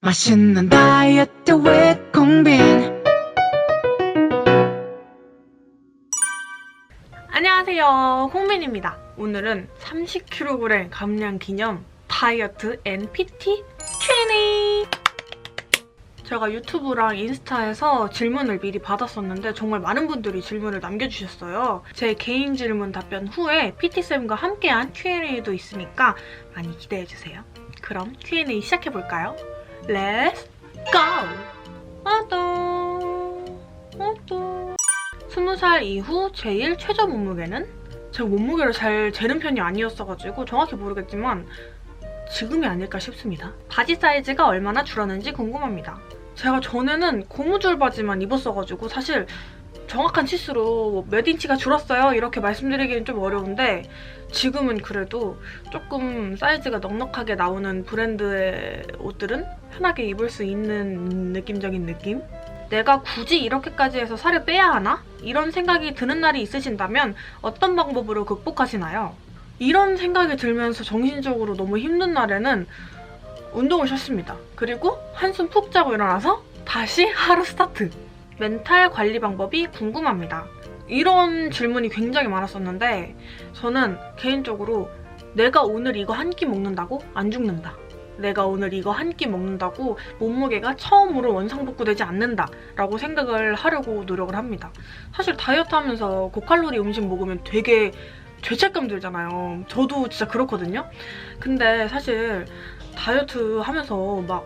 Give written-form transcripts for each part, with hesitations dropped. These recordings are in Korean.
맛있는 다이어트 with 공빈. 안녕하세요, 홍빈입니다. 오늘은 30kg 감량 기념 다이어트 앤 PT Q&A! 제가 유튜브랑 인스타에서 질문을 미리 받았었는데 정말 많은 분들이 질문을 남겨주셨어요. 제 개인 질문 답변 후에 PT쌤과 함께한 Q&A도 있으니까 많이 기대해주세요. 그럼 Q&A 시작해볼까요? Let's go! 20살 이후 제일 최저 몸무게는? 제가 몸무게를 잘 재는 편이 아니었어가지고 정확히 모르겠지만 지금이 아닐까 싶습니다. 바지 사이즈가 얼마나 줄었는지 궁금합니다. 제가 전에는 고무줄 바지만 입었어가지고 사실 정확한 치수로 몇 인치가 줄었어요 이렇게 말씀드리기는 좀 어려운데 지금은 그래도 조금 사이즈가 넉넉하게 나오는 브랜드의 옷들은 편하게 입을 수 있는 느낌적인 느낌? 내가 굳이 이렇게까지 해서 살을 빼야 하나? 이런 생각이 드는 날이 있으신다면 어떤 방법으로 극복하시나요? 이런 생각이 들면서 정신적으로 너무 힘든 날에는 운동을 쉬었습니다. 그리고 한숨 푹 자고 일어나서 다시 하루 스타트! 멘탈 관리 방법이 궁금합니다. 이런 질문이 굉장히 많았었는데 저는 개인적으로 내가 오늘 이거 한 끼 먹는다고 안 죽는다. 내가 오늘 이거 한 끼 먹는다고 몸무게가 처음으로 원상복구되지 않는다 라고 생각을 하려고 노력을 합니다. 사실 다이어트 하면서 고칼로리 음식 먹으면 되게 죄책감 들잖아요. 저도 진짜 그렇거든요. 근데 사실 다이어트 하면서 막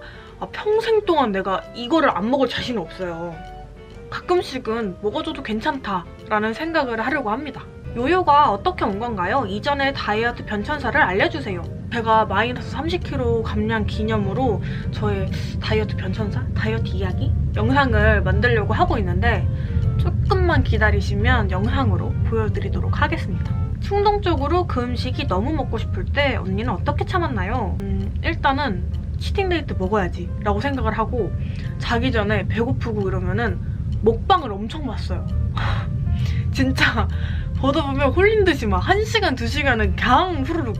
평생 동안 내가 이거를 안 먹을 자신이 없어요. 가끔씩은 먹어줘도 괜찮다라는 생각을 하려고 합니다. 요요가 어떻게 온 건가요? 이전의 다이어트 변천사를 알려주세요. 제가 마이너스 30kg 감량 기념으로 저의 다이어트 변천사, 다이어트 이야기 영상을 만들려고 하고 있는데 조금만 기다리시면 영상으로 보여드리도록 하겠습니다. 충동적으로 그 음식이 너무 먹고 싶을 때 언니는 어떻게 참았나요? 일단은 치팅 데이트 먹어야지 라고 생각을 하고 자기 전에 배고프고 이러면은 먹방을 엄청 봤어요. 진짜 보다 보면 홀린 듯이 막 1시간, 2시간은 그냥 후루룩.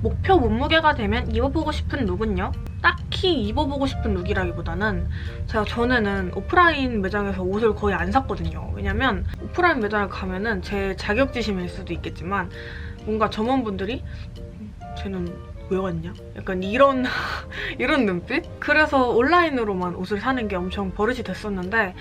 목표 몸무게가 되면 입어보고 싶은 룩은요? 딱히 입어보고 싶은 룩이라기보다는 제가 전에는 오프라인 매장에서 옷을 거의 안 샀거든요. 왜냐면 오프라인 매장에 가면은 제 자격지심일 수도 있겠지만 뭔가 점원분들이 쟤는 왜 왔냐? 약간 이런 이런 눈빛? 그래서 온라인으로만 옷을 사는 게 엄청 버릇이 됐었는데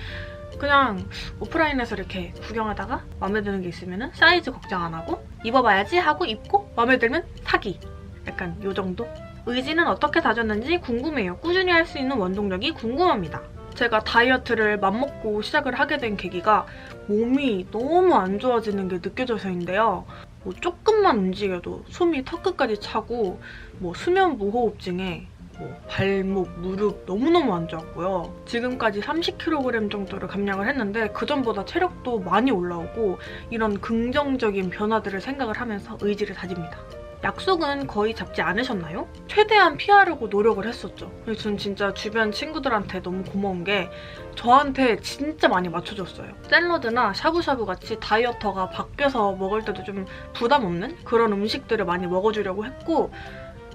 그냥 오프라인에서 이렇게 구경하다가 마음에 드는 게 있으면 사이즈 걱정 안 하고 입어봐야지 하고 입고 마음에 들면 사기. 약간 요 정도? 의지는 어떻게 다졌는지 궁금해요. 꾸준히 할 수 있는 원동력이 궁금합니다. 제가 다이어트를 맘먹고 시작을 하게 된 계기가 몸이 너무 안 좋아지는 게 느껴져서인데요. 뭐 조금만 움직여도 숨이 턱끝까지 차고 뭐 수면 무호흡증에 뭐 발목, 무릎 너무너무 안 좋았고요. 지금까지 30kg 정도를 감량을 했는데 그전보다 체력도 많이 올라오고 이런 긍정적인 변화들을 생각을 하면서 의지를 다집니다. 약속은 거의 잡지 않으셨나요? 최대한 피하려고 노력을 했었죠. 그래서 전 진짜 주변 친구들한테 너무 고마운 게 저한테 진짜 많이 맞춰줬어요. 샐러드나 샤브샤브 같이 다이어터가 밖에서 먹을 때도 좀 부담 없는 그런 음식들을 많이 먹어주려고 했고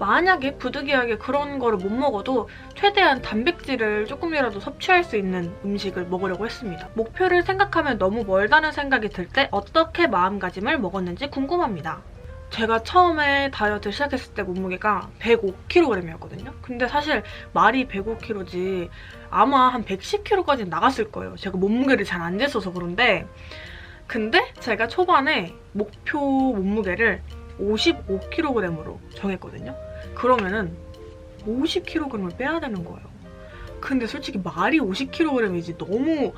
만약에 부득이하게 그런 거를 못 먹어도 최대한 단백질을 조금이라도 섭취할 수 있는 음식을 먹으려고 했습니다. 목표를 생각하면 너무 멀다는 생각이 들 때 어떻게 마음가짐을 먹었는지 궁금합니다. 제가 처음에 다이어트 시작했을 때 몸무게가 105kg이었거든요. 근데 사실 말이 105kg지 아마 한 110kg까지 나갔을 거예요. 제가 몸무게를 잘 안 쟀어서 그런데 근데 제가 초반에 목표 몸무게를 55kg으로 정했거든요. 그러면은 50kg을 빼야 되는 거예요. 근데 솔직히 말이 50kg이지 너무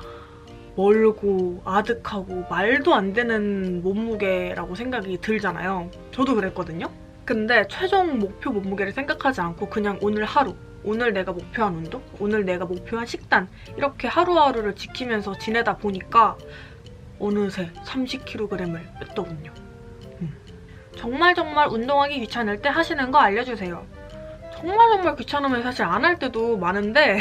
멀고 아득하고 말도 안 되는 몸무게라고 생각이 들잖아요. 저도 그랬거든요. 근데 최종 목표 몸무게를 생각하지 않고 그냥 오늘 하루, 오늘 내가 목표한 운동, 오늘 내가 목표한 식단 이렇게 하루하루를 지키면서 지내다 보니까 어느새 30kg을 뺐더군요. 정말 운동하기 귀찮을 때 하시는 거 알려주세요. 정말 귀찮으면 사실 안 할 때도 많은데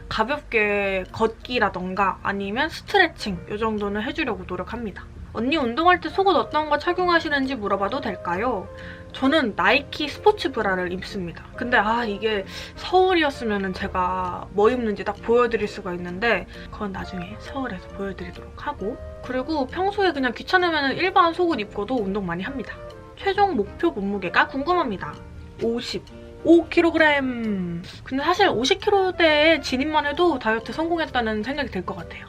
가볍게 걷기라던가 아니면 스트레칭 이 정도는 해주려고 노력합니다. 언니 운동할 때 속옷 어떤 거 착용하시는지 물어봐도 될까요? 저는 나이키 스포츠 브라를 입습니다. 근데 이게 서울이었으면 제가 뭐 입는지 딱 보여드릴 수가 있는데 그건 나중에 서울에서 보여드리도록 하고, 그리고 평소에 그냥 귀찮으면 일반 속옷 입고도 운동 많이 합니다. 최종 목표 몸무게가 궁금합니다. 55kg. 근데 사실 50kg대에 진입만 해도 다이어트 성공했다는 생각이 들 것 같아요.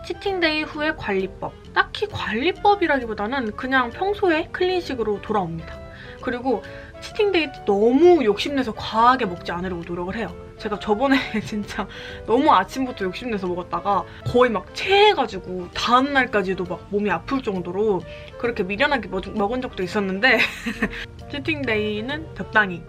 치팅데이 후의 관리법. 딱히 관리법이라기보다는 그냥 평소에 클린식으로 돌아옵니다. 그리고 치팅데이 때 너무 욕심내서 과하게 먹지 않으려고 노력을 해요. 제가 저번에 진짜 너무 아침부터 욕심내서 먹었다가 거의 막 체해가지고 다음날까지도 막 몸이 아플 정도로 그렇게 미련하게 먹은 적도 있었는데 치팅데이는 적당히.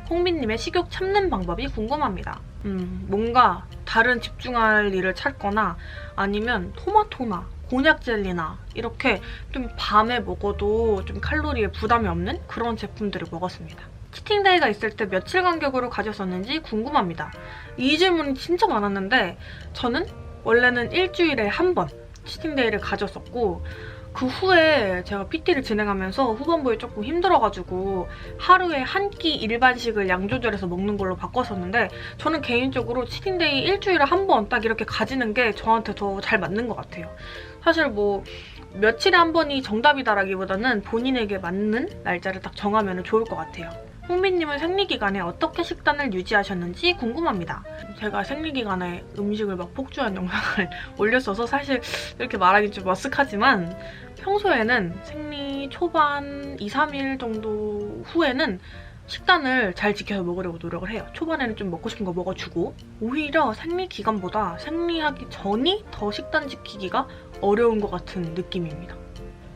홍빈님의 식욕 참는 방법이 궁금합니다. 뭔가 다른 집중할 일을 찾거나 아니면 토마토나 곤약 젤리나 이렇게 좀 밤에 먹어도 좀 칼로리에 부담이 없는 그런 제품들을 먹었습니다. 치팅데이가 있을 때 며칠 간격으로 가졌었는지 궁금합니다. 이 질문이 진짜 많았는데 저는 원래는 일주일에 한 번 치팅데이를 가졌었고, 그 후에 제가 PT를 진행하면서 후반부에 조금 힘들어가지고 하루에 한 끼 일반식을 양 조절해서 먹는 걸로 바꿨었는데, 저는 개인적으로 치팅데이 일주일에 한 번 딱 이렇게 가지는 게 저한테 더 잘 맞는 것 같아요. 사실 뭐 며칠에 한 번이 정답이다라기보다는 본인에게 맞는 날짜를 딱 정하면 좋을 것 같아요. 홍빈님은 생리기간에 어떻게 식단을 유지하셨는지 궁금합니다. 제가 생리기간에 음식을 막 폭주한 영상을 올렸어서 사실 이렇게 말하기 좀 머쓱하지만, 평소에는 생리 초반 2, 3일 정도 후에는 식단을 잘 지켜서 먹으려고 노력을 해요. 초반에는 좀 먹고 싶은 거 먹어주고, 오히려 생리기간보다 생리하기 전이 더 식단 지키기가 어려운 것 같은 느낌입니다.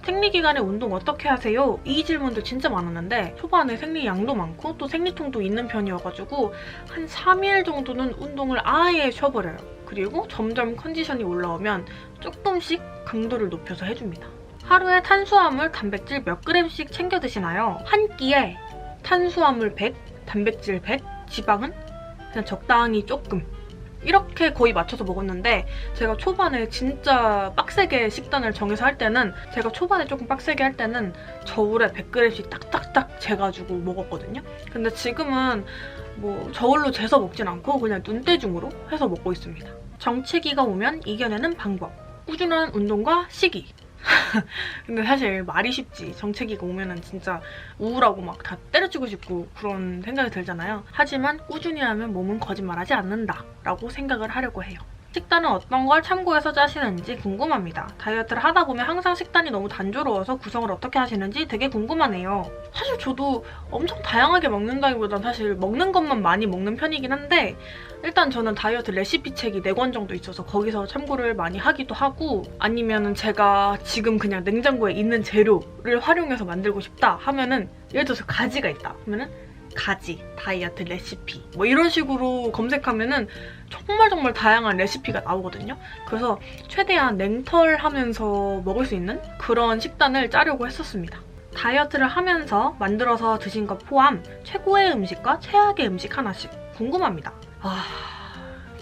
생리기간에 운동 어떻게 하세요? 이 질문도 진짜 많았는데 초반에 생리량도 많고 또 생리통도 있는 편이어가지고 한 3일 정도는 운동을 아예 쉬어버려요. 그리고 점점 컨디션이 올라오면 조금씩 강도를 높여서 해줍니다. 하루에 탄수화물, 단백질 몇 그램씩 챙겨 드시나요? 한 끼에 탄수화물 100, 단백질 100, 지방은 그냥 적당히 조금, 이렇게 거의 맞춰서 먹었는데, 제가 초반에 진짜 빡세게 식단을 정해서 할 때는, 제가 초반에 조금 빡세게 할 때는 저울에 100g씩 딱딱딱 재가지고 먹었거든요. 근데 지금은 뭐 저울로 재서 먹진 않고 그냥 눈대중으로 해서 먹고 있습니다. 정체기가 오면 이겨내는 방법. 꾸준한 운동과 식이. 근데 사실 말이 쉽지, 정체기가 오면은 진짜 우울하고 막 다 때려치고 싶고 그런 생각이 들잖아요. 하지만 꾸준히 하면 몸은 거짓말하지 않는다 라고 생각을 하려고 해요. 식단은 어떤 걸 참고해서 짜시는지 궁금합니다. 다이어트를 하다 보면 항상 식단이 너무 단조로워서 구성을 어떻게 하시는지 되게 궁금하네요. 사실 저도 엄청 다양하게 먹는다기보단 사실 먹는 것만 많이 먹는 편이긴 한데, 일단 저는 다이어트 레시피 책이 4권 정도 있어서 거기서 참고를 많이 하기도 하고, 아니면은 제가 지금 그냥 냉장고에 있는 재료를 활용해서 만들고 싶다 하면은, 예를 들어서 가지가 있다 하면은 가지, 다이어트 레시피 뭐 이런 식으로 검색하면은 정말 다양한 레시피가 나오거든요. 그래서 최대한 냉털하면서 먹을 수 있는 그런 식단을 짜려고 했었습니다. 다이어트를 하면서 만들어서 드신 것 포함 최고의 음식과 최악의 음식 하나씩 궁금합니다.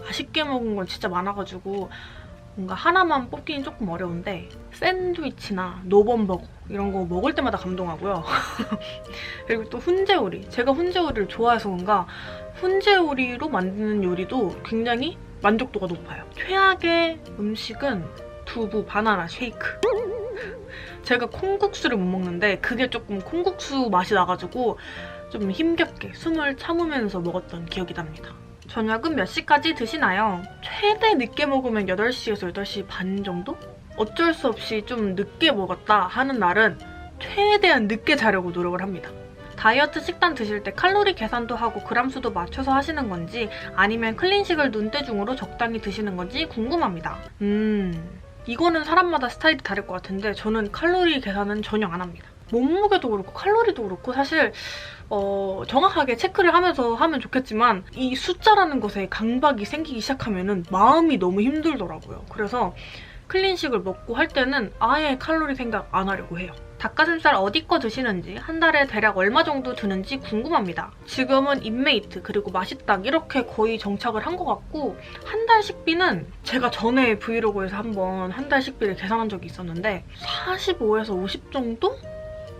맛있게 먹은 건 진짜 많아가지고 뭔가 하나만 뽑기는 조금 어려운데, 샌드위치나 노범버거 이런 거 먹을 때마다 감동하고요. 그리고 또 훈제오리. 제가 훈제오리를 좋아해서 그런가 훈제오리로 만드는 요리도 굉장히 만족도가 높아요. 최악의 음식은 두부 바나나 쉐이크. 제가 콩국수를 못 먹는데 그게 조금 콩국수 맛이 나가지고 좀 힘겹게 숨을 참으면서 먹었던 기억이 납니다. 저녁은 몇 시까지 드시나요? 최대 늦게 먹으면 8시에서 8시 반 정도? 어쩔 수 없이 좀 늦게 먹었다 하는 날은 최대한 늦게 자려고 노력을 합니다. 다이어트 식단 드실 때 칼로리 계산도 하고 그람수도 맞춰서 하시는 건지 아니면 클린식을 눈대중으로 적당히 드시는 건지 궁금합니다. 이거는 사람마다 스타일이 다를 것 같은데 저는 칼로리 계산은 전혀 안 합니다. 몸무게도 그렇고 칼로리도 그렇고 사실 정확하게 체크를 하면서 하면 좋겠지만 이 숫자라는 것에 강박이 생기기 시작하면은 마음이 너무 힘들더라고요. 그래서 클린식을 먹고 할 때는 아예 칼로리 생각 안 하려고 해요. 닭가슴살 어디 거 드시는지, 한 달에 대략 얼마 정도 드는지 궁금합니다. 지금은 인메이트 그리고 맛있닭 이렇게 거의 정착을 한 것 같고, 한 달 식비는 제가 전에 브이로그에서 한번 한 달 식비를 계산한 적이 있었는데 45에서 50 정도?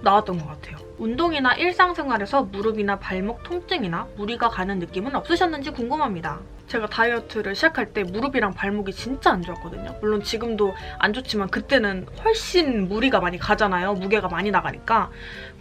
나왔던 것 같아요. 운동이나 일상생활에서 무릎이나 발목 통증이나 무리가 가는 느낌은 없으셨는지 궁금합니다. 제가 다이어트를 시작할 때 무릎이랑 발목이 진짜 안 좋았거든요. 물론 지금도 안 좋지만 그때는 훨씬 무리가 많이 가잖아요. 무게가 많이 나가니까.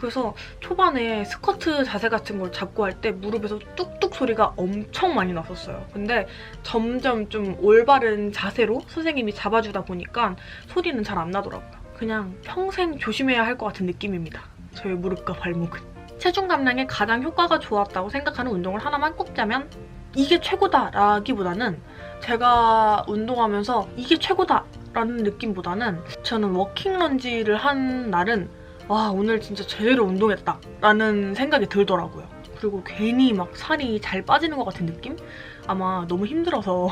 그래서 초반에 스쿼트 자세 같은 걸 잡고 할 때 무릎에서 뚝뚝 소리가 엄청 많이 났었어요. 근데 점점 좀 올바른 자세로 선생님이 잡아주다 보니까 소리는 잘 안 나더라고요. 그냥 평생 조심해야 할 것 같은 느낌입니다. 저의 무릎과 발목은. 체중 감량에 가장 효과가 좋았다고 생각하는 운동을 하나만 꼽자면 이게 최고다라기보다는, 제가 운동하면서 이게 최고다라는 느낌보다는 저는 워킹 런지를 한 날은 와, 오늘 진짜 제대로 운동했다 라는 생각이 들더라고요. 그리고 괜히 막 살이 잘 빠지는 것 같은 느낌? 아마 너무 힘들어서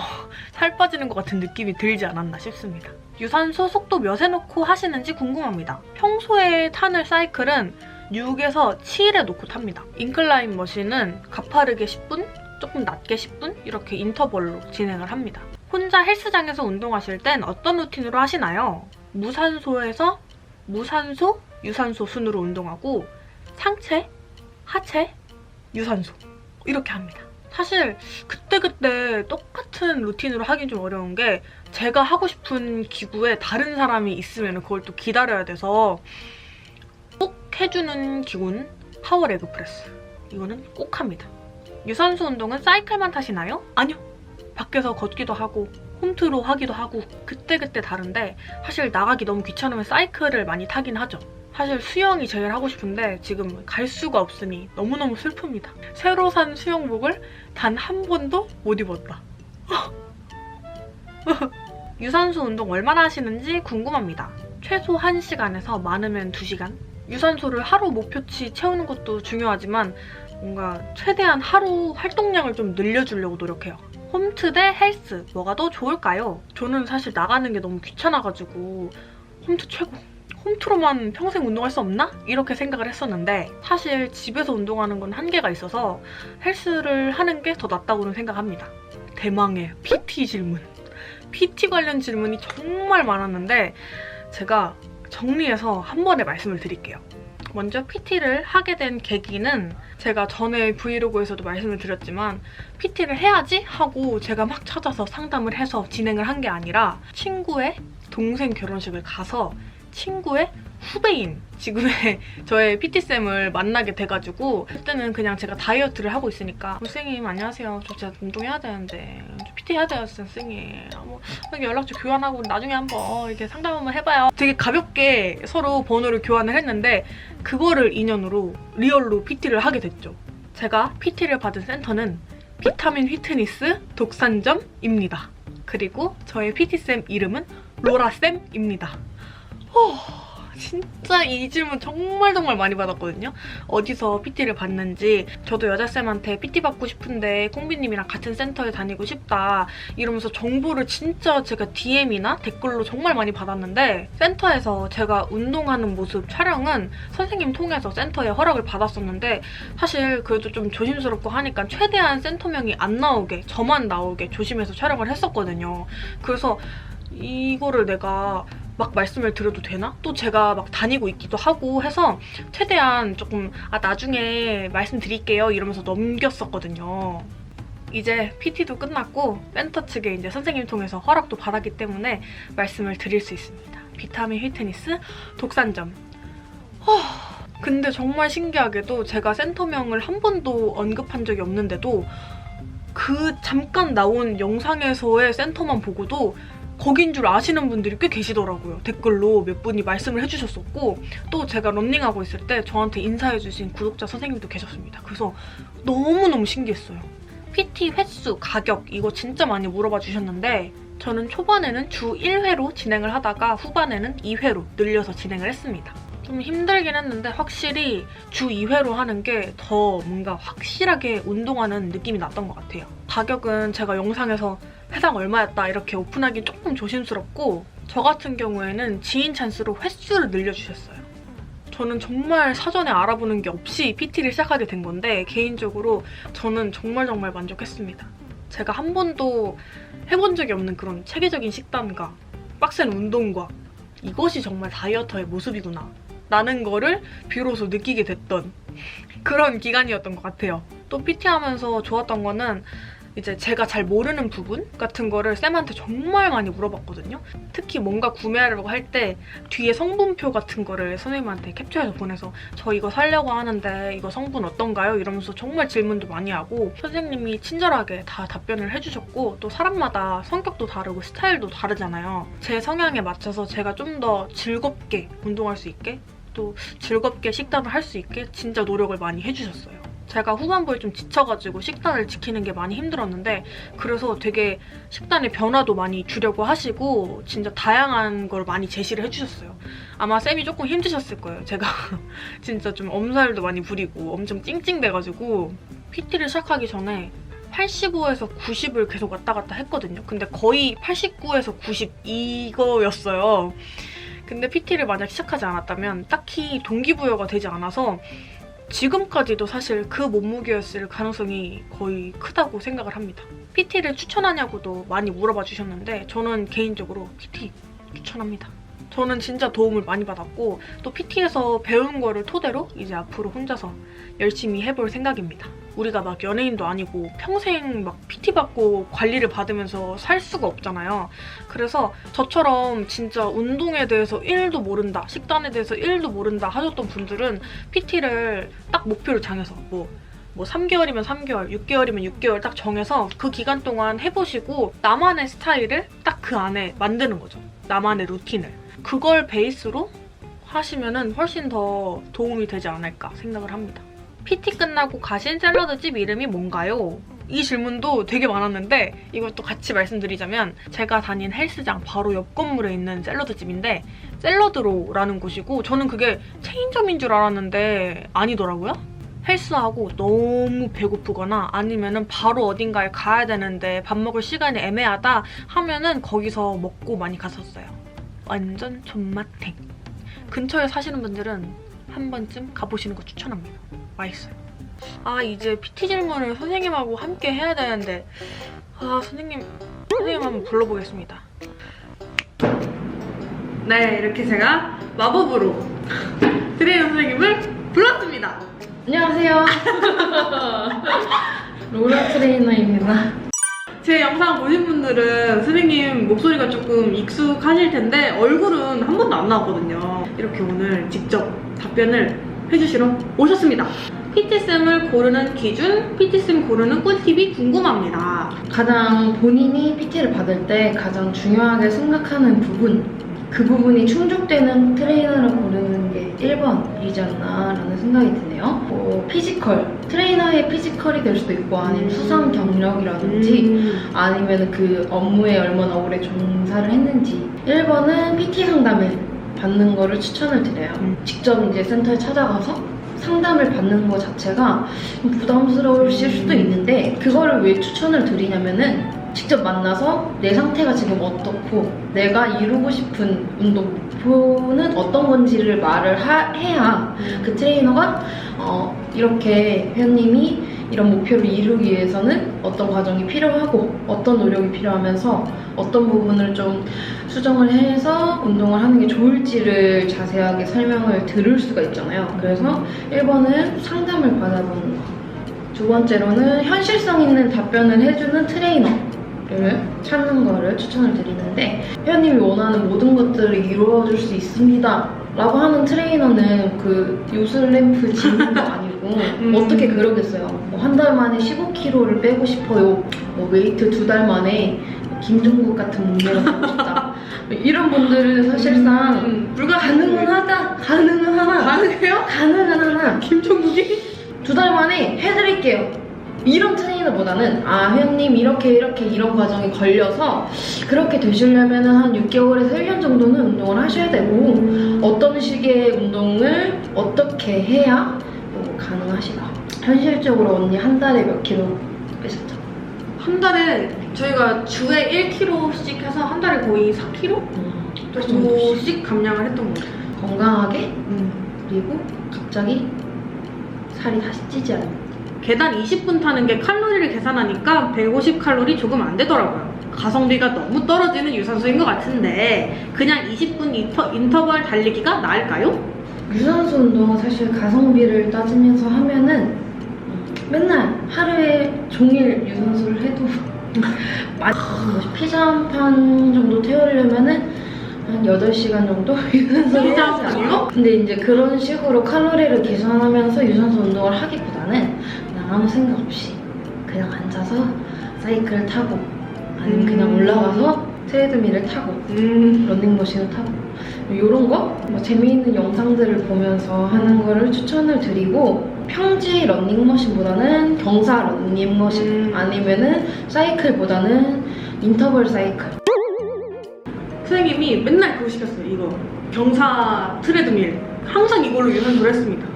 살 빠지는 것 같은 느낌이 들지 않았나 싶습니다. 유산소 속도 몇에 놓고 하시는지 궁금합니다. 평소에 타는 사이클은 6에서 7에 놓고 탑니다. 인클라인 머신은 가파르게 10분, 조금 낮게 10분 이렇게 인터벌로 진행을 합니다. 혼자 헬스장에서 운동하실 땐 어떤 루틴으로 하시나요? 무산소에서 무산소, 유산소 순으로 운동하고 상체, 하체, 유산소 이렇게 합니다. 사실 그때그때 똑같은 루틴으로 하긴 좀 어려운 게, 제가 하고 싶은 기구에 다른 사람이 있으면 그걸 또 기다려야 돼서 꼭 해주는 기구는 파워레그 프레스. 이거는 꼭 합니다. 유산소 운동은 사이클만 타시나요? 아니요. 밖에서 걷기도 하고 홈트로 하기도 하고 그때그때 다른데, 사실 나가기 너무 귀찮으면 사이클을 많이 타긴 하죠. 사실 수영이 제일 하고 싶은데 지금 갈 수가 없으니 너무너무 슬픕니다. 새로 산 수영복을 단 한 번도 못 입었다. 유산소 운동 얼마나 하시는지 궁금합니다. 최소 1시간에서 많으면 2시간? 유산소를 하루 목표치 채우는 것도 중요하지만 뭔가 최대한 하루 활동량을 좀 늘려주려고 노력해요. 홈트 대 헬스, 뭐가 더 좋을까요? 저는 사실 나가는 게 너무 귀찮아가지고 홈트 최고. 홈트로만 평생 운동할 수 없나? 이렇게 생각을 했었는데, 사실 집에서 운동하는 건 한계가 있어서 헬스를 하는 게 더 낫다고는 생각합니다. 대망의 PT 질문. PT 관련 질문이 정말 많았는데 제가 정리해서 한 번에 말씀을 드릴게요. 먼저 PT를 하게 된 계기는, 제가 전에 브이로그에서도 말씀을 드렸지만 PT를 해야지 하고 제가 막 찾아서 상담을 해서 진행을 한 게 아니라, 친구의 동생 결혼식을 가서 친구의 후배인 지금의 저의 PT쌤을 만나게 돼가지고, 그때는 그냥 제가 다이어트를 하고 있으니까 선생님 안녕하세요, 저 진짜 운동해야 되는데 PT 해야 돼요 선생님, 연락처 교환하고 나중에 한번 이렇게 상담 한번 해봐요. 되게 가볍게 서로 번호를 교환을 했는데 그거를 인연으로 리얼로 PT를 하게 됐죠. 제가 PT를 받은 센터는 비타민 휘트니스 독산점입니다. 그리고 저의 PT쌤 이름은 로라쌤입니다. 진짜 이 질문 정말 많이 받았거든요. 어디서 PT를 받는지, 저도 여자쌤한테 PT 받고 싶은데 콩비님이랑 같은 센터에 다니고 싶다 이러면서 정보를 진짜 제가 DM이나 댓글로 정말 많이 받았는데, 센터에서 제가 운동하는 모습 촬영은 선생님 통해서 센터에 허락을 받았었는데, 사실 그래도 좀 조심스럽고 하니까 최대한 센터명이 안 나오게, 저만 나오게 조심해서 촬영을 했었거든요. 그래서 이거를 내가 막 말씀을 드려도 되나? 또 제가 막 다니고 있기도 하고 해서 최대한 조금 나중에 말씀드릴게요 이러면서 넘겼었거든요. 이제 PT도 끝났고 센터 측에 이제 선생님 통해서 허락도 받았기 때문에 말씀을 드릴 수 있습니다. 비타민 휘트니스 독산점. 근데 정말 신기하게도 제가 센터명을 한 번도 언급한 적이 없는데도 그 잠깐 나온 영상에서의 센터만 보고도 거긴 줄 아시는 분들이 꽤 계시더라고요. 댓글로 몇 분이 말씀을 해주셨었고, 또 제가 런닝하고 있을 때 저한테 인사해주신 구독자 선생님도 계셨습니다. 그래서 너무너무 신기했어요. PT 횟수, 가격 이거 진짜 많이 물어봐 주셨는데, 저는 초반에는 주 1회로 진행을 하다가 후반에는 2회로 늘려서 진행을 했습니다. 좀 힘들긴 했는데 확실히 주 2회로 하는 게 더 뭔가 확실하게 운동하는 느낌이 났던 것 같아요. 가격은 제가 영상에서 회당 얼마였다 이렇게 오픈하기 조금 조심스럽고, 저 같은 경우에는 지인 찬스로 횟수를 늘려주셨어요. 저는 정말 사전에 알아보는 게 없이 PT를 시작하게 된 건데 개인적으로 저는 정말 만족했습니다. 제가 한 번도 해본 적이 없는 그런 체계적인 식단과 빡센 운동과 이것이 정말 다이어터의 모습이구나 라는 거를 비로소 느끼게 됐던 그런 기간이었던 것 같아요. 또 PT 하면서 좋았던 거는 이제 제가 잘 모르는 부분 같은 거를 쌤한테 정말 많이 물어봤거든요. 특히 뭔가 구매하려고 할 때 뒤에 성분표 같은 거를 선생님한테 캡처해서 보내서 저 이거 사려고 하는데 이거 성분 어떤가요? 이러면서 정말 질문도 많이 하고 선생님이 친절하게 다 답변을 해주셨고 또 사람마다 성격도 다르고 스타일도 다르잖아요. 제 성향에 맞춰서 제가 좀 더 즐겁게 운동할 수 있게 또 즐겁게 식단을 할 수 있게 진짜 노력을 많이 해주셨어요. 제가 후반부에 좀 지쳐가지고 식단을 지키는 게 많이 힘들었는데 그래서 되게 식단의 변화도 많이 주려고 하시고 진짜 다양한 걸 많이 제시를 해주셨어요. 아마 쌤이 조금 힘드셨을 거예요. 제가 진짜 좀 엄살도 많이 부리고 엄청 찡찡대가지고 PT를 시작하기 전에 85에서 90을 계속 왔다 갔다 했거든요. 근데 거의 89에서 90 이거였어요. 근데 PT를 만약 시작하지 않았다면 딱히 동기부여가 되지 않아서 지금까지도 사실 그 몸무게였을 가능성이 거의 크다고 생각을 합니다. PT를 추천하냐고도 많이 물어봐 주셨는데 저는 개인적으로 PT 추천합니다. 저는 진짜 도움을 많이 받았고 또 PT에서 배운 거를 토대로 이제 앞으로 혼자서 열심히 해볼 생각입니다. 우리가 막 연예인도 아니고 평생 막 PT 받고 관리를 받으면서 살 수가 없잖아요. 그래서 저처럼 진짜 운동에 대해서 1도 모른다, 식단에 대해서 1도 모른다 하셨던 분들은 PT를 딱 목표를 정해서 뭐 3개월이면 3개월, 6개월이면 6개월 딱 정해서 그 기간 동안 해보시고 나만의 스타일을 딱 그 안에 만드는 거죠. 나만의 루틴을. 그걸 베이스로 하시면은 훨씬 더 도움이 되지 않을까 생각을 합니다. PT 끝나고 가신 샐러드집 이름이 뭔가요? 이 질문도 되게 많았는데 이것도 같이 말씀드리자면 제가 다닌 헬스장 바로 옆 건물에 있는 샐러드집인데 샐러드로라는 곳이고 저는 그게 체인점인 줄 알았는데 아니더라고요. 헬스하고 너무 배고프거나 아니면은 바로 어딘가에 가야 되는데 밥 먹을 시간이 애매하다 하면은 거기서 먹고 많이 갔었어요. 완전 존맛탱. 근처에 사시는 분들은 한 번쯤 가보시는 거 추천합니다. 맛있어요. 아 이제 PT 질문을 선생님하고 함께 해야 되는데 선생님 한번 불러보겠습니다. 네 이렇게 제가 마법으로 트레이너 선생님을 불렀습니다. 안녕하세요. 로라 트레이너입니다. 제 영상 보신 분들은 선생님 목소리가 조금 익숙하실 텐데 얼굴은 한 번도 안 나왔거든요. 이렇게 오늘 직접 답변을 해주시러 오셨습니다. PT쌤을 고르는 기준, PT쌤 고르는 꿀팁이 궁금합니다. 가장 본인이 PT를 받을 때 가장 중요하게 생각하는 부분, 그 부분이 충족되는 트레이너를 고르는 게 1번이지 않나라는 생각이 드네요. 피지컬, 트레이너의 피지컬이 될 수도 있고 아니면 수상 경력이라든지 아니면 그 업무에 얼마나 오래 종사를 했는지. 1번은 PT 상담을 받는 거를 추천을 드려요. 직접 이제 센터에 찾아가서 상담을 받는 것 자체가 부담스러우실 수도 있는데 그거를 왜 추천을 드리냐면은 직접 만나서 내 상태가 지금 어떻고 내가 이루고 싶은 운동 목표는 어떤 건지를 말을 해야 그 트레이너가 이렇게 회원님이 이런 목표를 이루기 위해서는 어떤 과정이 필요하고 어떤 노력이 필요하면서 어떤 부분을 좀 수정을 해서 운동을 하는 게 좋을지를 자세하게 설명을 들을 수가 있잖아요. 그래서 1번은 상담을 받아보는 거, 두 번째로는 현실성 있는 답변을 해주는 트레이너를 찾는 거를 추천을 드리는데 회원님이 원하는 모든 것들을 이루어줄 수 있습니다 라고 하는 트레이너는 그 요술램프 지문도 아니고 어떻게 그러겠어요. 한 달 만에 15kg를 빼고 싶어요. 웨이트 2달 만에 김종국 같은 몸매가 되고 싶다. 이런 분들은 사실상 가능은 하다. 가능은 하나. 가능해요? 가능은 하나. 김종국이? 2달 만에 해드릴게요. 이런 트레이너보다는 회원님 이렇게 이런 과정이 걸려서 그렇게 되시려면 한 6개월에서 1년 정도는 운동을 하셔야 되고 어떤 식의 운동을 어떻게 해야 가능하시다. 현실적으로 언니 한 달에 몇 킬로 빼셨죠? 한 달에 저희가 주에 1kg씩 해서 한 달에 거의 4kg? 정도씩 감량을 했던 것 같아요. 건강하게 그리고 갑자기 살이 다시 찌지 않는. 계단 20분 타는 게 칼로리를 계산하니까 150칼로리 조금 안 되더라고요. 가성비가 너무 떨어지는 유산소인 것 같은데 그냥 20분 인터벌 달리기가 나을까요? 유산소 운동은 사실 가성비를 따지면서 하면은 맨날 하루에 종일 유산소를 해도 피자 한 판 정도 태우려면은 한 8시간 정도 유산소를 피자 해야지 한 판이요? 않을까? 근데 이제 그런 식으로 칼로리를 계산하면서 유산소 운동을 하기보다는 그냥 아무 생각 없이 그냥 앉아서 사이클을 타고 아니면 그냥 올라가서 트레드밀을 타고 러닝머신을 타고 이런 거? 뭐 재미있는 영상들을 보면서 하는 거를 추천을 드리고 평지 러닝머신보다는 경사 러닝머신 아니면은 사이클보다는 인터벌 사이클. 선생님이 맨날 그거 시켰어요. 이거 경사 트레드밀 항상 이걸로 유산소를 했습니다.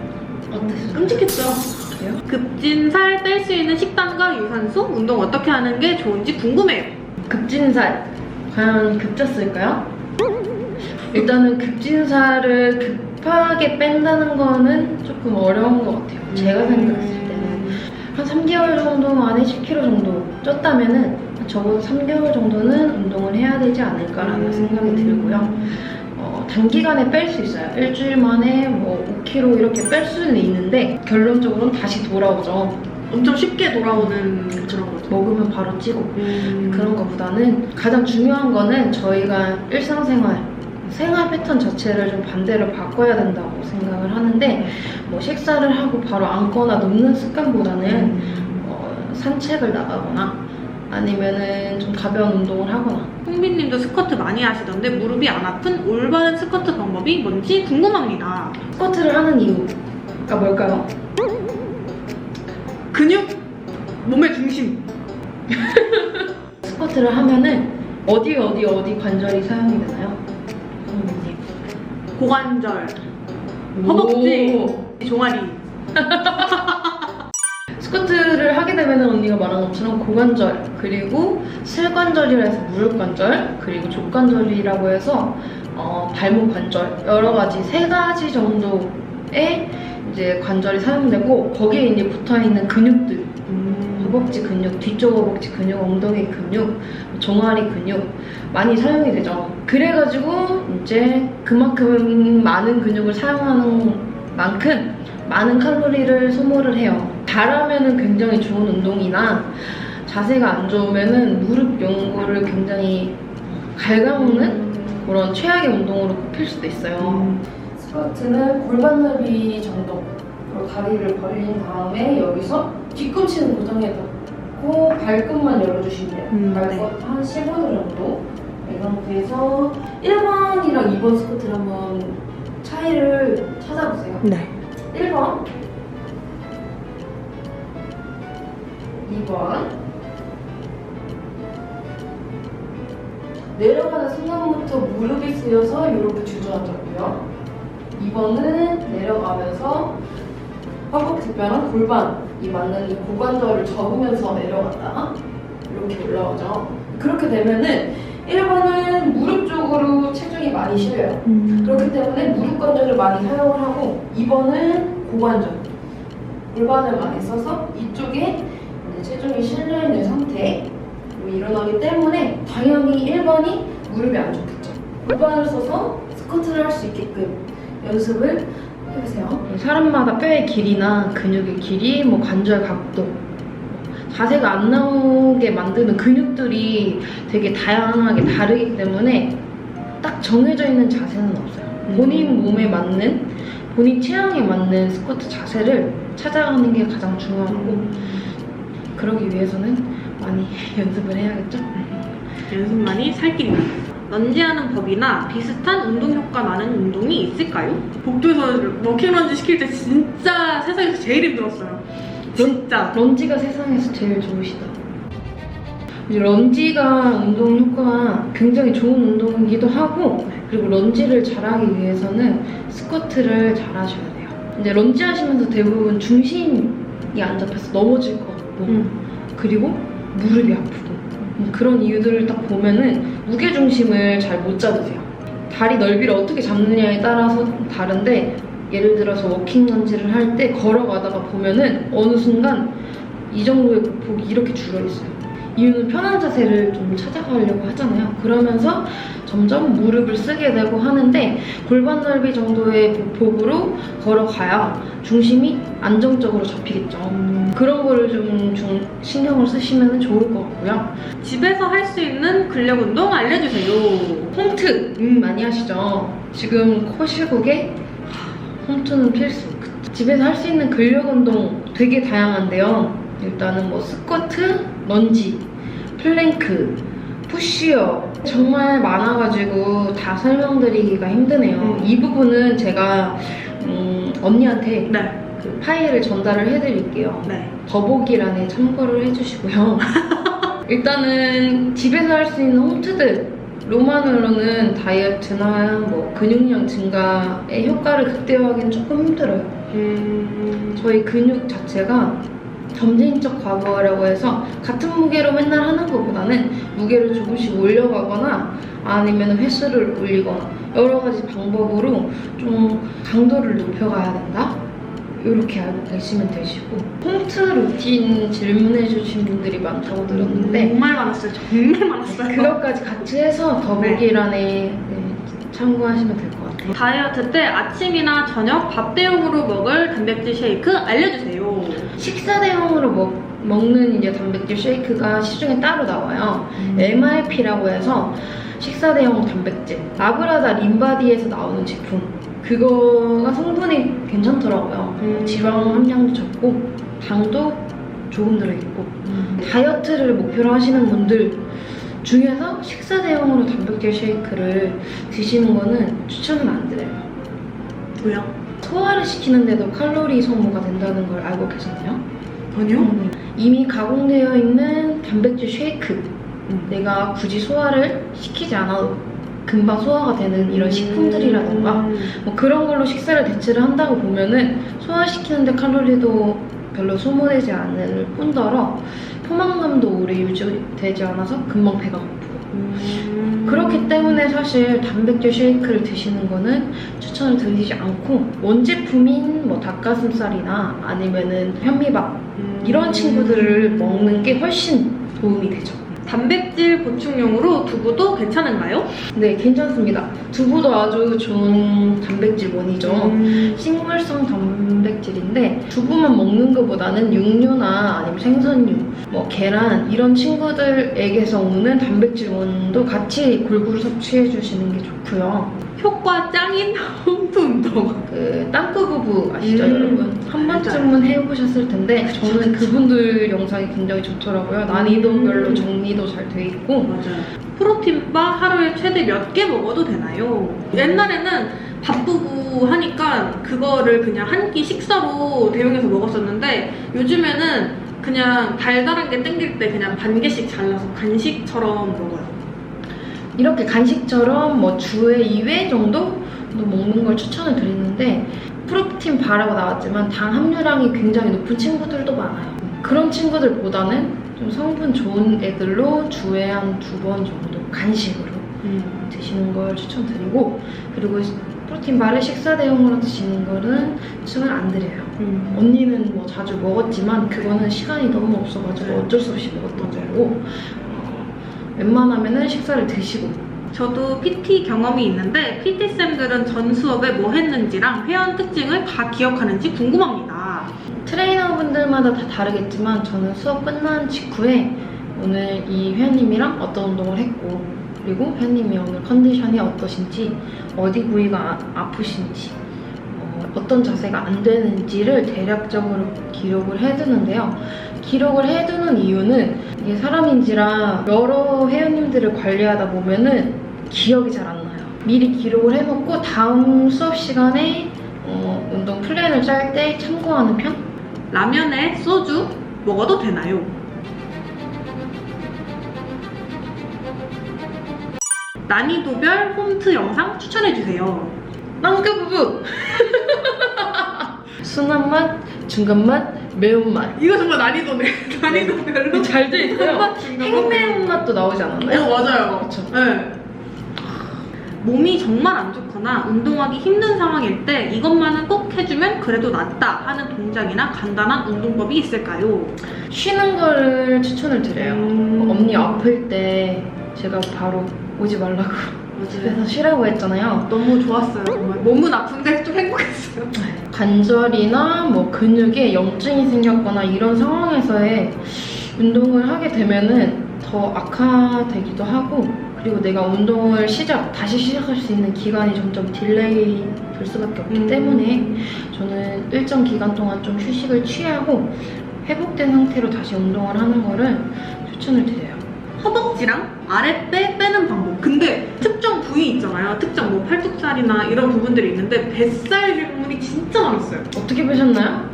어땠어요? 끔찍했죠. 그래요? 급진살 뺄 수 있는 식단과 유산소, 운동 어떻게 하는 게 좋은지 궁금해요. 급진살 과연 급졌을까요? 일단은 급진살을 급하게 뺀다는 거는 조금 어려운 것 같아요. 제가 생각했을 때는 한 3개월 정도 만에 10kg 정도 쪘다면은 적어도 3개월 정도는 운동을 해야 되지 않을까라는 생각이 들고요. 단기간에 뺄 수 있어요. 일주일 만에 뭐 5kg 이렇게 뺄 수는 있는데 결론적으로는 다시 돌아오죠. 엄청 쉽게 돌아오는 그런 거죠. 먹으면 바로 찌고 그런 것보다는 가장 중요한 거는 저희가 일상생활 생활 패턴 자체를 좀 반대로 바꿔야 된다고 생각을 하는데 뭐 식사를 하고 바로 앉거나 눕는 습관보다는 산책을 나가거나 아니면은 좀 가벼운 운동을 하거나. 홍빈님도 스쿼트 많이 하시던데 무릎이 안 아픈 올바른 스쿼트 방법이 뭔지 궁금합니다. 스쿼트를 하는 이유가 뭘까요? 근육, 몸의 중심. 스쿼트를 하면은 어디 관절이 사용이 되나요? 선생님. 고관절, 허벅지, 종아리. 스쿼트를 하게 되면은 언니가 말한 것처럼 고관절, 그리고 슬관절이라 해서 무릎관절, 그리고 족관절이라고 해서 발목 관절, 여러 가지 3가지 정도의 이제 관절이 사용되고 거기에 이제 붙어 있는 근육들, 허벅지 근육, 뒤쪽 허벅지 근육, 엉덩이 근육, 종아리 근육 많이 사용이 되죠. 그래가지고 이제 그만큼 많은 근육을 사용하는 만큼 많은 칼로리를 소모를 해요. 잘하면은 굉장히 좋은 운동이나 자세가 안 좋으면은 무릎 연골을 굉장히 갉아먹는 그런 최악의 운동으로 꼽힐 수도 있어요. 스쿼트는 골반 넓이 정도 다리를 벌린 다음에 여기서 뒤꿈치는 고정해 놓고 발끝만 열어주시면 돼요. 발끝 한 15도 정도. 이 상태에서 1번이랑 2번 스쿼트를 한번 차이를 찾아보세요. 네. 1번 2번 내려가는 순간부터 무릎이 쓰여서 이렇게 주저앉았고요. 2번은 내려가면서 허벅지뼈랑 골반이 맞는 이 고관절을 접으면서 내려갔다 이렇게 올라오죠. 그렇게 되면은 1번은 무릎 쪽으로 체중이 많이 실려요. 그렇기 때문에 무릎 관절을 많이 사용을 하고 2번은 고관절, 골반을 많이 써서 이쪽에 체중이 실려있는 상태로 일어나기 때문에 당연히 1번이 무릎이 안 좋겠죠. 골반을 써서 스쿼트를 할 수 있게끔 연습을 해보세요. 사람마다 뼈의 길이나 근육의 길이, 뭐 관절 각도, 자세가 안 나오게 만드는 근육들이 되게 다양하게 다르기 때문에 딱 정해져 있는 자세는 없어요. 본인 몸에 맞는, 본인 체형에 맞는 스쿼트 자세를 찾아가는 게 가장 중요하고 그러기 위해서는 많이 연습을 해야겠죠? 연습만이 살 길이다. 런지하는 법이나 비슷한 운동 효과 나는 운동이 있을까요? 복도에서 워킹런지 시킬 때 진짜 세상에서 제일 힘들었어요. 진짜. 런지가 세상에서 제일 좋으시다. 이제 런지가 운동 효과가 굉장히 좋은 운동이기도 하고 그리고 런지를 잘하기 위해서는 스쿼트를 잘 하셔야 돼요. 이제 런지 하시면서 대부분 중심이 안 잡혀서 넘어질 것 같고 그리고 무릎이 아프고 그런 이유들을 딱 보면은 무게중심을 잘 못 잡으세요. 다리 넓이를 어떻게 잡느냐에 따라서 다른데 예를 들어서 워킹 런지를 할 때 걸어가다가 보면은 어느 순간 이 정도의 보폭이 이렇게 줄어있어요. 이유는 편한 자세를 좀 찾아가려고 하잖아요. 그러면서 점점 무릎을 쓰게 되고 하는데 골반 넓이 정도의 보폭으로 걸어가야 중심이 안정적으로 잡히겠죠. 그런 거를 좀 신경을 쓰시면 좋을 것 같고요. 집에서 할 수 있는 근력 운동 알려주세요. 홈트 많이 하시죠? 지금 코 시국에 홈트는 필수. 집에서 할 수 있는 근력 운동 되게 다양한데요. 일단은 뭐 스쿼트, 런지, 플랭크, 푸시업 정말 많아가지고 다 설명드리기가 힘드네요. 이 부분은 제가 언니한테 네. 그 파일을 전달을 해드릴게요. 네. 더보기란에 참고를 해주시고요. 일단은 집에서 할 수 있는 홈트들로만으로는 다이어트나 뭐 근육량 증가의 효과를 극대화하기는 조금 힘들어요. 저희 근육 자체가 점진적 과부하라고 해서 같은 무게로 맨날 하는 것보다는 무게를 조금씩 올려가거나 아니면 횟수를 올리거나 여러 가지 방법으로 좀 강도를 높여가야 된다? 이렇게 알고 계시면 되시고 홈트 루틴 질문해 주신 분들이 많다고 들었는데 정말 많았어요. 정말 많았어요. 그것까지 같이 해서 더보기란에 참고하시면 될 것 같아요. 다이어트 때 아침이나 저녁 밥 대용으로 먹을 단백질 쉐이크 알려주세요. 식사 대용으로 먹는 이제 단백질 쉐이크가 시중에 따로 나와요. MRP라고 해서 식사 대용 단백질. 라브라다 림바디에서 나오는 제품. 그거가 성분이 괜찮더라고요. 지방 함량도 적고 당도 조금 들어있고 다이어트를 목표로 하시는 분들 중에서 식사 대용으로 단백질 쉐이크를 드시는 거는 추천은 안 드려요. 왜요? 소화를 시키는데도 칼로리 소모가 된다는 걸 알고 계셨나요? 아니요. 이미 가공되어 있는 단백질 쉐이크 내가 굳이 소화를 시키지 않아도 금방 소화가 되는 이런 식품들이라던가 뭐 그런 걸로 식사를 대체를 한다고 보면은 소화시키는데 칼로리도 별로 소모되지 않을 뿐더러 포만감도 오래 유지되지 않아서 금방 배가 고프고 그렇기 때문에 사실 단백질 쉐이크를 드시는 거는 추천을 드리지 않고 원제품인 뭐 닭가슴살이나 아니면은 현미밥 이런 친구들을 먹는 게 훨씬 도움이 되죠. 단백질 보충용으로 두부도 괜찮은가요? 네, 괜찮습니다. 두부도 아주 좋은 단백질원이죠. 식물성 단백질인데 두부만 먹는 것보다는 육류나 아니면 생선류, 뭐 계란 이런 친구들에게서 오는 단백질원도 같이 골고루 섭취해 주시는 게 좋고요. 효과 짱인 홈트 운동. 그 땅크 부부 아시죠, 여러분? 한 번쯤은 해보셨을 텐데 저는 그분들 영상이 굉장히 좋더라고요. 난이도별로 정리도 잘 돼 있고 맞아요. 프로틴바 하루에 최대 몇 개 먹어도 되나요? 옛날에는 바쁘고 하니까 그거를 그냥 한 끼 식사로 대용해서 먹었었는데 요즘에는 그냥 달달한 게 땡길 때 그냥 반 개씩 잘라서 간식처럼 먹어요. 이렇게 간식처럼 뭐 주에 2회 정도 먹는 걸 추천을 드리는데 프로틴 바라고 나왔지만 당 함유량이 굉장히 높은 친구들도 많아요. 그런 친구들보다는 좀 성분 좋은 애들로 주에 한 2번 정도 간식으로 드시는 걸 추천드리고 그리고 프로틴 바를 식사 대용으로 드시는 거는 추천을 안 드려요. 언니는 뭐 자주 먹었지만 그거는 시간이 너무 없어가지고 어쩔 수 없이 먹었던 거고 웬만하면은 식사를 드시고. 저도 PT 경험이 있는데 PT쌤들은 전 수업에 뭐 했는지랑 회원 특징을 다 기억하는지 궁금합니다. 트레이너분들마다 다 다르겠지만 저는 수업 끝난 직후에 오늘 이 회원님이랑 어떤 운동을 했고 그리고 회원님이 오늘 컨디션이 어떠신지 어디 부위가 아프신지 어떤 자세가 안 되는지를 대략적으로 기록을 해두는데요. 기록을 해두는 이유는 이게 사람인지라 여러 회원님들을 관리하다 보면은 기억이 잘 안 나요. 미리 기록을 해놓고 다음 수업 시간에 운동 플랜을 짤 때 참고하는 편? 라면에 소주 먹어도 되나요? 난이도별 홈트 영상 추천해주세요. 땅크 부부! 순한 맛, 중간 맛, 매운맛. 이거 정말 난이도네. 난이도별로 잘 돼 있어요. 한맛 중간 맛. 핵매운맛도 나오지 않았나요? 맞아요. 그쵸. 네. 몸이 정말 안 좋거나 운동하기 힘든 상황일 때 이것만은 꼭 해주면 그래도 낫다 하는 동작이나 간단한 운동법이 있을까요? 쉬는 거를 추천을 드려요. 언니 아플 때 제가 바로 오지 말라고 집에서 쉬라고 했잖아요. 너무 좋았어요. 정말 몸은 아픈데 좀 행복했어요. 관절이나 뭐 근육에 염증이 생겼거나 이런 상황에서의 운동을 하게 되면은 더 악화되기도 하고, 그리고 내가 운동을 다시 시작할 수 있는 기간이 점점 딜레이 될 수밖에 없기 때문에 저는 일정 기간 동안 좀 휴식을 취하고 회복된 상태로 다시 운동을 하는 거를 추천을 드려요. 허벅지랑 아랫배 빼는 방법. 근데 특정 부위 있잖아요. 특정 뭐 팔뚝살이나 이런 부분들이 있는데 뱃살 질문이 진짜 많았어요. 어떻게 빼셨나요?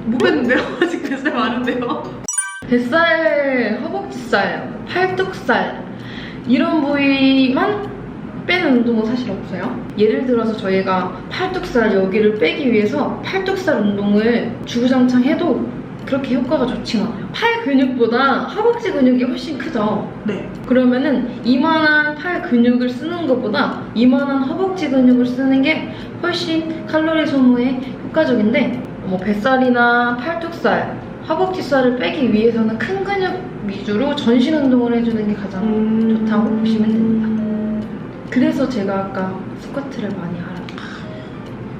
못 뺐는데요? 아직 뱃살 많은데요? 뱃살, 허벅지살, 팔뚝살 이런 부위만 빼는 운동은 사실 없어요. 예를 들어서 저희가 팔뚝살 여기를 빼기 위해서 팔뚝살 운동을 주구장창 해도 그렇게 효과가 좋진 않아요. 팔 근육보다 허벅지 근육이 훨씬 크죠? 네. 그러면은 이만한 팔 근육을 쓰는 것보다 이만한 허벅지 근육을 쓰는 게 훨씬 칼로리 소모에 효과적인데, 뭐 뱃살이나 팔뚝살, 허벅지살을 빼기 위해서는 큰 근육 위주로 전신 운동을 해주는 게 가장 좋다고 보시면 됩니다. 그래서 제가 아까 스쿼트를 많이 하라고.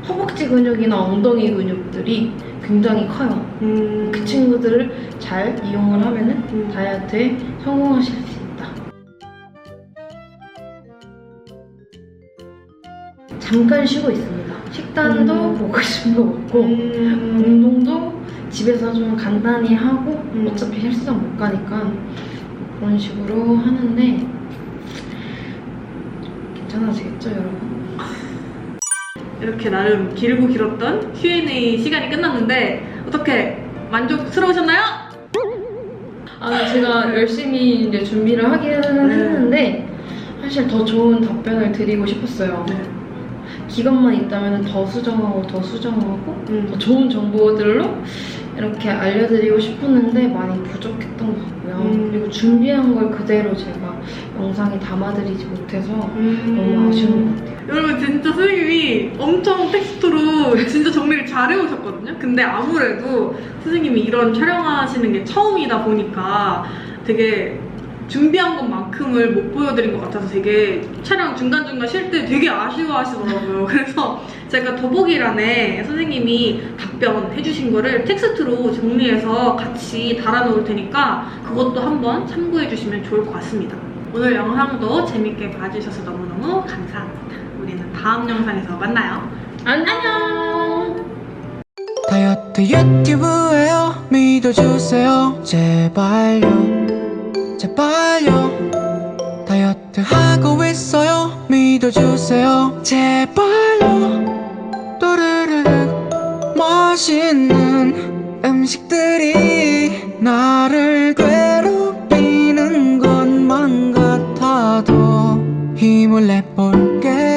허벅지 근육이나 엉덩이 근육들이 굉장히 커요. 그 친구들을 잘 이용을 하면은 다이어트에 성공하실 수 있다. 잠깐 쉬고 있습니다. 식단도 먹고 싶은 거 먹고 운동도 집에서 좀 간단히 하고 어차피 헬스장 못 가니까 그런 식으로 하는데 괜찮아지겠죠, 여러분? 이렇게 나름 길고 길었던 Q&A 시간이 끝났는데 어떻게 만족스러우셨나요? 제가 열심히 이제 준비를 하기는 했는데 사실 더 좋은 답변을 드리고 싶었어요. 네. 기간만 있다면 더 수정하고 더 좋은 정보들로 이렇게 알려드리고 싶었는데 많이 부족했던 것 같고요. 그리고 준비한 걸 그대로 제가 영상에 담아드리지 못해서 너무 아쉬운 것 같아요. 여러분 진짜 선생님이 엄청 텍스트로 진짜 정리를 잘 해오셨거든요. 근데 아무래도 선생님이 이런 촬영하시는 게 처음이다 보니까 되게 준비한 것만큼을 못 보여드린 것 같아서 되게 촬영 중간중간 쉴 때 되게 아쉬워하시더라고요. 그래서 제가 더보기란에 선생님이 답변해주신 거를 텍스트로 정리해서 같이 달아놓을 테니까 그것도 한번 참고해주시면 좋을 것 같습니다. 오늘 영상도 재밌게 봐주셔서 너무너무 감사합니다. 우리는 다음 영상에서 만나요. 안녕! 다이어트 유튜브에요 믿어주세요 제발요 제발요 다이어트 하고 있어요 믿어주세요 제발요 또르르르 맛있는 음식들이 나를 괴롭히는 것만 같아도 힘을 내볼게